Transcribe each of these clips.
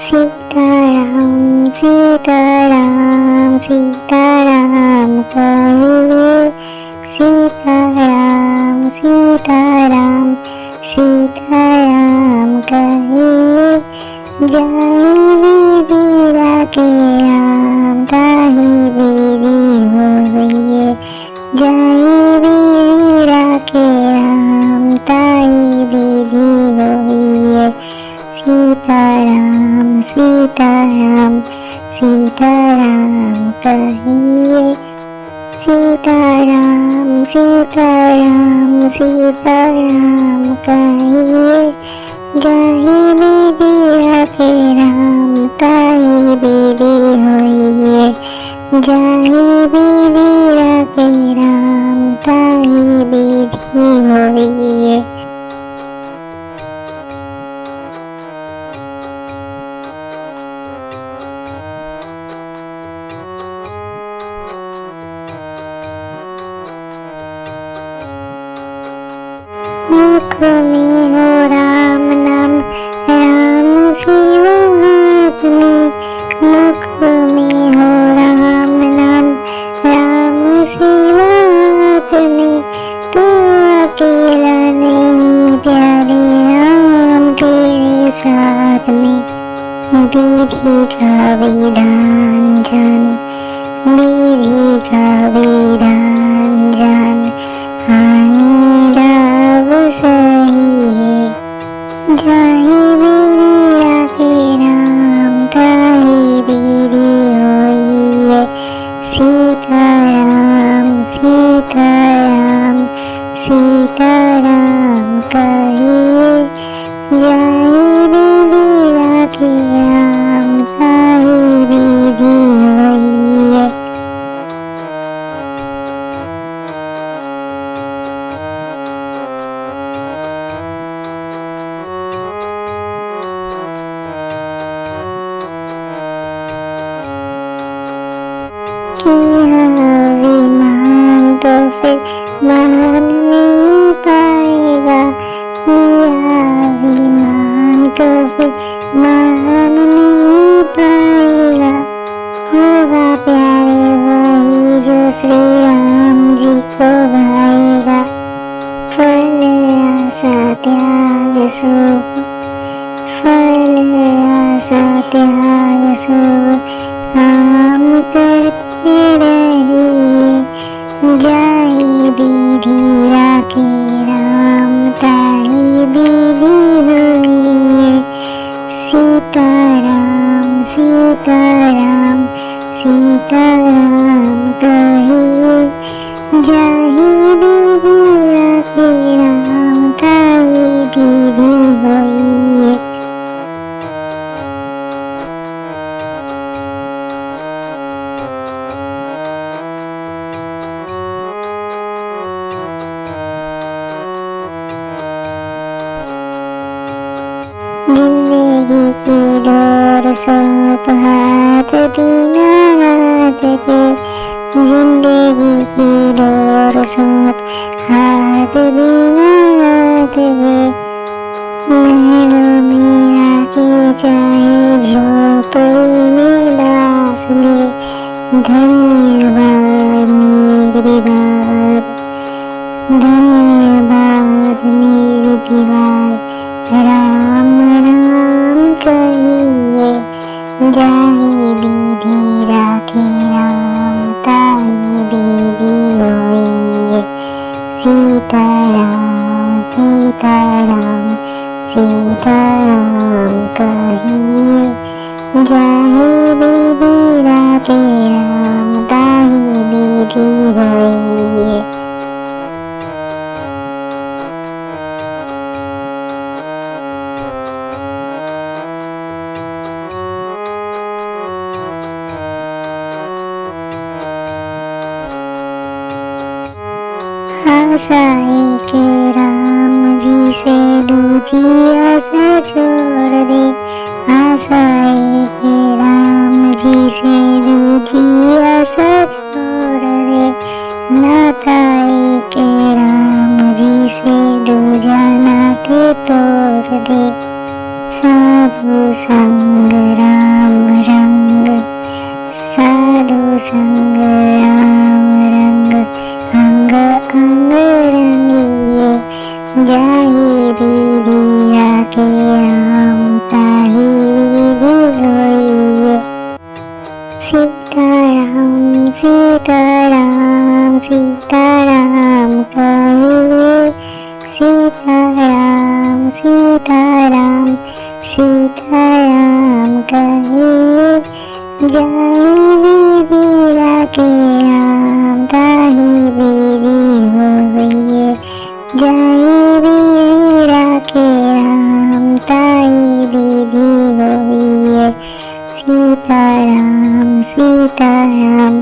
सीताराम सीताराम सीताराम कहिए, सीताराम सीताराम सीताराम कहिए। जाहि विधि के राम ताहि विधि होइए, जाहि विधि के राम ताहि विधि होइए। सीताराम सीताराम सीताराम कहिए, सीताराम सीताराम सीताराम कहिए। जाहि विधि के राम ताहि विधि होइए, जाहि विधि के राम ताहि विधि होइए। मुख में हो राम नाम, राम शिव हाथ में। मुख में हो राम नाम, राम शिव हाथ में। तू अकेला नहीं प्यारे राम तेरे साथ में। विधि का विधान जान, विधि का विधान जान। हानि लाभ सही है, जाहि विधि के राम ताहि विधि होइए। सीताराम सीताराम सीताराम कहिए, जाहि विधि के राम ताहि विधि होइए। विमान तो फिर महान नहीं पाएगा, किया विमान तो फिर महान नहीं पाएगा। होगा प्यारे वही जो श्री राम जी को भाएगा। फल आशा त्याग सो, फल आशा त्याग सो काम करते रहिए। जाहि विधि के राम ताहि विधि होइए। सीताराम सीताराम सीताराम कहिए, जाहि विधि के राम ताहि विधि होइए। जिंदगी की डोर सौंप हाथ दीनानाथ के। जिंदगी की डोर सौंप हाथ दीनानाथ के। महलों में आके चाहे झोपड़ी में बास ले। धन्यवाद निर्विवाद, धन्यवाद निर्विवाद। राम राम कहिए, जाहि विधि के राम ताहि विधि होइए। सीताराम सीताराम सीताराम कहिए, जाहि विधि के राम ताहि विधि होइए। आशाए के राम जी से दूजी आशा छोड़ दे। आशाए के राम जी से दूजी आशा छोड़ दे। नाताए के राम जी से दूजा नाते तोड़ दे। साधु संग जाहि विधि राखे राम ताहि विधि होइए। जाहि विधि राखे राम ताहि विधि होइए। सीताराम सीताराम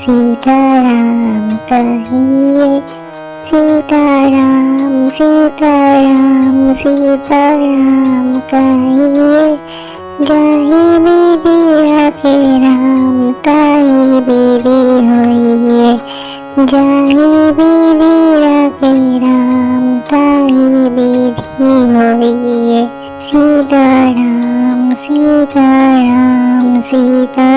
सीताराम कहिए। सीताराम सीताराम सीताराम कहिए। जाहि विधि राखे राम ताहि विधि होइए। जाहि विधि राखे राम ताहि विधि होइए। सीताराम सीताराम सीता